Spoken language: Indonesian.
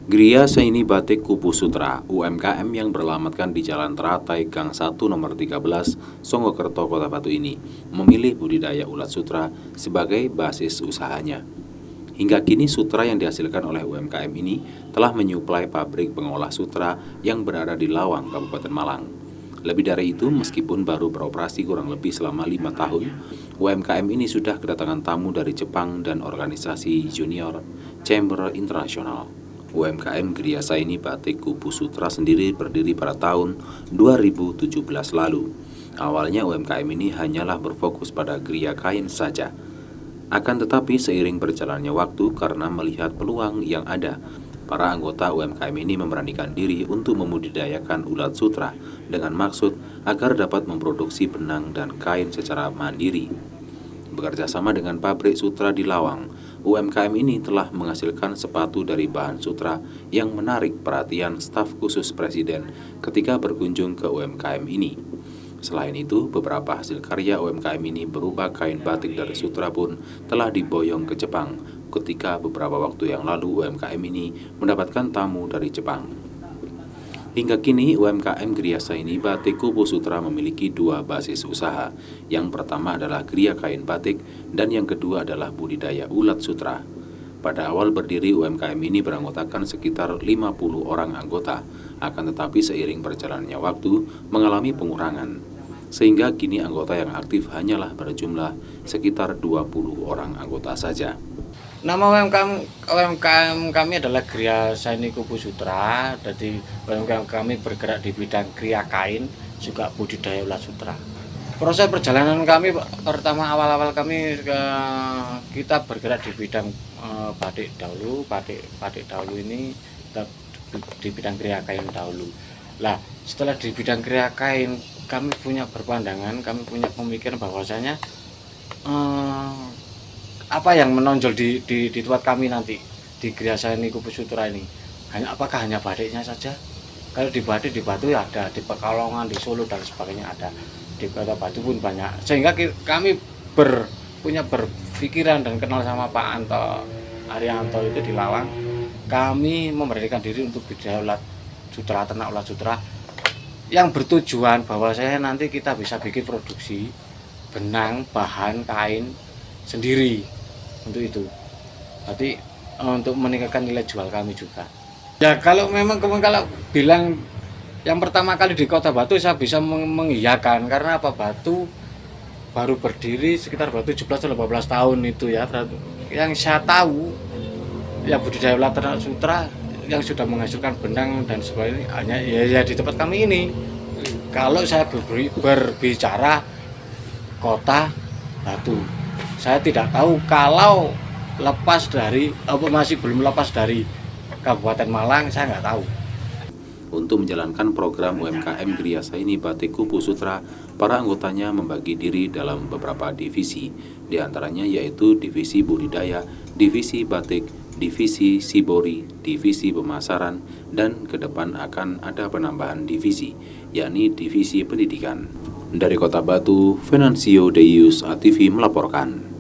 Gria Saini Batik Kupu Sutra, UMKM yang beralamatkan di Jalan Teratai Gang 1 nomor 13, Songgokerto, Kota Batu ini, memilih budidaya ulat sutra sebagai basis usahanya. Hingga kini sutra yang dihasilkan oleh UMKM ini telah menyuplai pabrik pengolah sutra yang berada di Lawang, Kabupaten Malang. Lebih dari itu, meskipun baru beroperasi kurang lebih selama 5 tahun, UMKM ini sudah kedatangan tamu dari Jepang dan organisasi Junior Chamber Internasional. UMKM Gria Saini Batik Kupu Sutra sendiri berdiri pada tahun 2017 lalu. Awalnya UMKM ini hanyalah berfokus pada gria kain saja. Akan tetapi seiring berjalannya waktu karena melihat peluang yang ada, para anggota UMKM ini memberanikan diri untuk membudidayakan ulat sutra dengan maksud agar dapat memproduksi benang dan kain secara mandiri. Bekerja sama dengan pabrik sutra di Lawang, UMKM ini telah menghasilkan sepatu dari bahan sutra yang menarik perhatian staf khusus Presiden ketika berkunjung ke UMKM ini. Selain itu, beberapa hasil karya UMKM ini berupa kain batik dari sutra pun telah diboyong ke Jepang ketika beberapa waktu yang lalu UMKM ini mendapatkan tamu dari Jepang. Hingga kini UMKM Gria Saini Batik Kupu Sutra memiliki dua basis usaha. Yang pertama adalah gria kain batik dan yang kedua adalah budidaya ulat sutra. Pada awal berdiri UMKM ini beranggotakan sekitar 50 orang anggota, akan tetapi seiring berjalannya waktu mengalami pengurangan. Sehingga kini anggota yang aktif hanyalah berjumlah sekitar 20 orang anggota saja. Nama UMKM kami adalah Gria Saini Kupu Sutra. Jadi UMKM kami bergerak di bidang gria kain, juga budidaya ulat sutra. Proses perjalanan kami pertama awal-awal kami kita bergerak di bidang batik dahulu. Batik dahulu ini kita di bidang gria kain dahulu. Lah, setelah di bidang gria kain kami punya berpandangan, kami punya pemikiran bahwasanya apa yang menonjol di tempat kami nanti di Gria Saini Kupu Sutra ini, apakah hanya batiknya saja? Kalau di batik di Batu ya ada, di Pekalongan, di Solo dan sebagainya ada, di Kota Batu pun banyak. Sehingga kami punya berpikiran dan kenal sama Pak Anto Arianto itu di Lawang. Kami memberanikan diri untuk budidaya ulat sutra, ternak ulat sutra yang bertujuan bahwa saya nanti kita bisa bikin produksi benang, bahan, kain sendiri untuk itu. Berarti untuk meningkatkan nilai jual kami juga. Ya kalau memang kalau bilang yang pertama kali di Kota Batu saya bisa mengiyakan karena apa, Batu baru berdiri sekitar 17 atau 18 tahun itu ya. Yang saya tahu ya budidaya ulat ternak sutra yang sudah menghasilkan benang dan sebagainya hanya ya di tempat kami ini. Kalau saya berbicara Kota Batu, saya tidak tahu kalau masih belum lepas dari Kabupaten Malang, saya nggak tahu. Untuk menjalankan program UMKM Gria Saini Batik Kupu Sutra, para anggotanya membagi diri dalam beberapa divisi, di antaranya yaitu divisi budidaya, divisi batik, divisi sibori, divisi pemasaran, dan ke depan akan ada penambahan divisi, yakni divisi pendidikan. Dari Kota Batu, Venancio Deus ATV melaporkan.